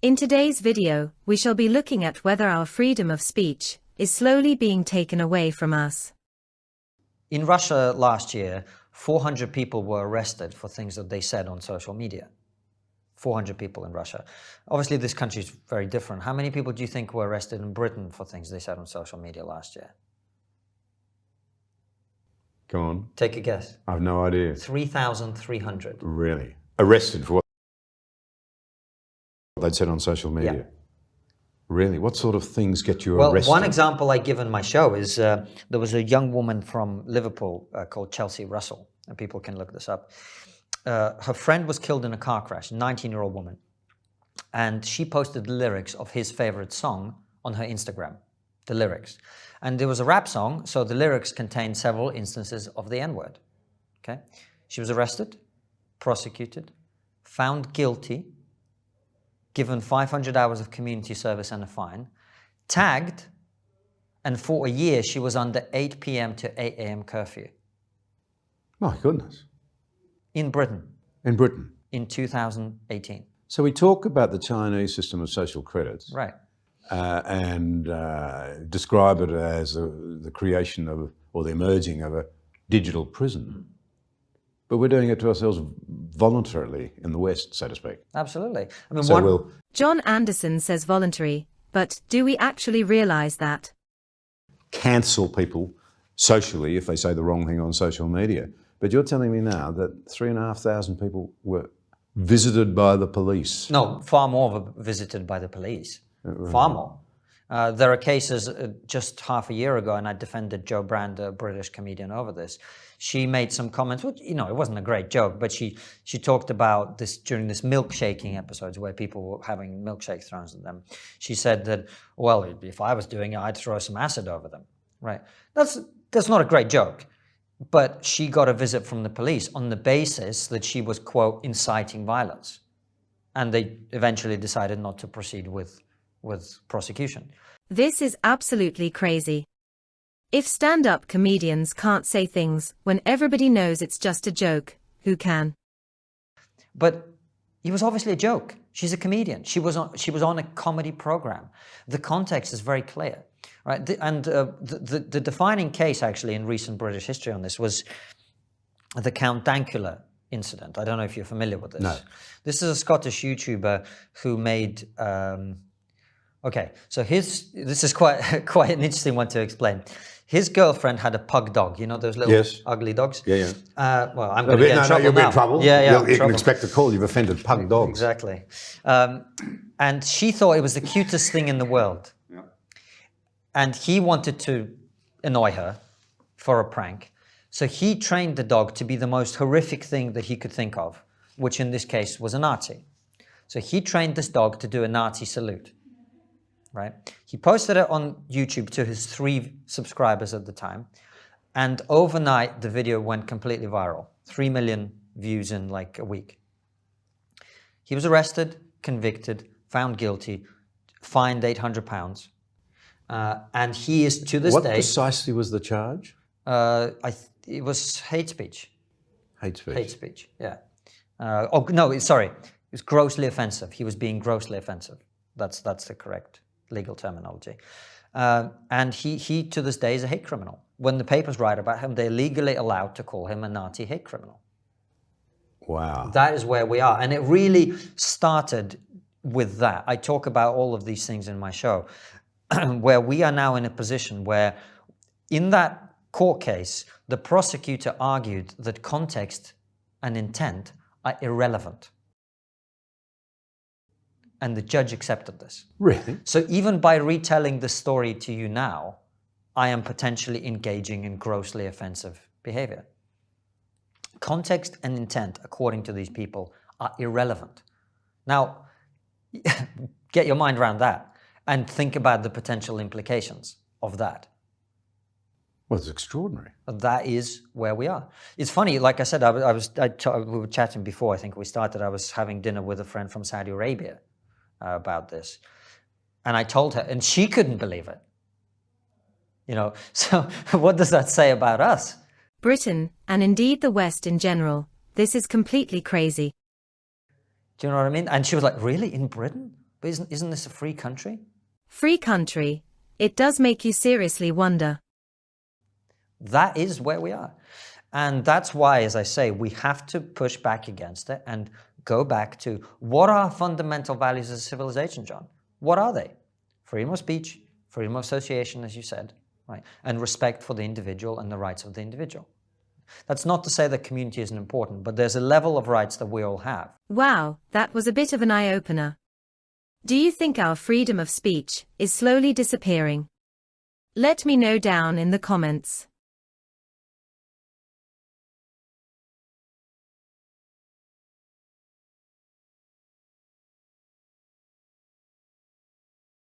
In today's video, we shall be looking at whether our freedom of speech is slowly being taken away from us. In Russia last year, 400 people were arrested for things that they said on social media. 400 people in Russia. Obviously, this country is very different. How many people do you think were arrested in Britain for things they said on social media last year? Go on. Take a guess. I have no idea. 3,300. Really? Arrested for what they'd said on social media? Yeah. Really? What sort of things get you Well, arrested? one example I give in my show is there was a young woman from Liverpool called Chelsea Russell, and people can look this up. Her friend was killed in a car crash, a 19-year-old woman, and she posted the lyrics of his favorite song on her Instagram, the lyrics. And there was a rap song, so the lyrics contained several instances of the N-word. Okay? She was arrested, prosecuted, found guilty, given 500 hours of community service and a fine, tagged, and for a year she was under 8 p.m. to 8 a.m. curfew. My goodness. In Britain. In Britain. In 2018. So we talk about the Chinese system of social credits. Right. And describe it as the creation of, or the emerging of, a digital prison. But we're doing it to ourselves voluntarily in the West, so to speak. Absolutely. I mean, John Anderson says voluntary, but do we actually realise that? Cancel people socially if they say the wrong thing on social media. But you're telling me now that 3,500 people were visited by the police. No, far more were visited by the police. Right. Far more. There are cases just half a year ago, and I defended Jo Brand, a British comedian, over this. She made some comments, which, you know, it wasn't a great joke, but she talked about this during this milkshaking episodes where people were having milkshake thrown at them. She said that, well, if I was doing it, I'd throw some acid over them. Right? That's not a great joke. But she got a visit from the police on the basis that she was, quote, inciting violence. And they eventually decided not to proceed with prosecution. This is absolutely crazy. If stand-up comedians can't say things when everybody knows it's just a joke, who can? But it was obviously a joke. She's a comedian. She was on a comedy program. The context is very clear, right? The defining case actually in recent British history on this was the Count Dankula incident. I don't know if you're familiar with this. No. This is a Scottish YouTuber who made. Okay, so this is quite an interesting one to explain. His girlfriend had a pug dog. You know those little ugly dogs? Yeah, yeah. Well, I'm going to get in trouble you'll now. be in trouble. Yeah, You can expect a call. You've offended pug dogs. Exactly. And she thought it was the cutest thing in the world. Yeah. And he wanted to annoy her for a prank. So he trained the dog to be the most horrific thing that he could think of, which in this case was a Nazi. So he trained this dog to do a Nazi salute. Right? He posted it on YouTube to his 3 subscribers at the time. And overnight, the video went completely viral. 3 million views in like a week. He was arrested, convicted, found guilty, fined £800. And he is, to this day... What precisely was the charge? It was hate speech. Hate speech. Hate speech, yeah. Oh, no, sorry. It was grossly offensive. He was being grossly offensive. That's the correct legal terminology. And he to this day is a hate criminal. When the papers write about him, they're legally allowed to call him a Nazi hate criminal. Wow. That is where we are. And it really started with that. I talk about all of these things in my show, where we are now in a position where in that court case, the prosecutor argued that context and intent are irrelevant. And the judge accepted this. Really? So even by retelling the story to you now, I am potentially engaging in grossly offensive behavior. Context and intent, according to these people, are irrelevant. Now, get your mind around that and think about the potential implications of that. Well, it's extraordinary. That is where we are. It's funny, like I said, we were chatting before, I think we started, I was having dinner with a friend from Saudi Arabia about this. And I told her, and she couldn't believe it. You know, so what does that say about us? Britain, and indeed the West in general, this is completely crazy. Do you know what I mean? And she was like, really, in Britain? But isn't this a free country? Free country. It does make you seriously wonder. That is where we are. And that's why, as I say, we have to push back against it and go back to what are our fundamental values as a civilization, John? What are they? Freedom of speech, freedom of association, as you said, right? And respect for the individual and the rights of the individual. That's not to say that community isn't important, but there's a level of rights that we all have. Wow, that was a bit of an eye-opener. Do you think our freedom of speech is slowly disappearing? Let me know down in the comments.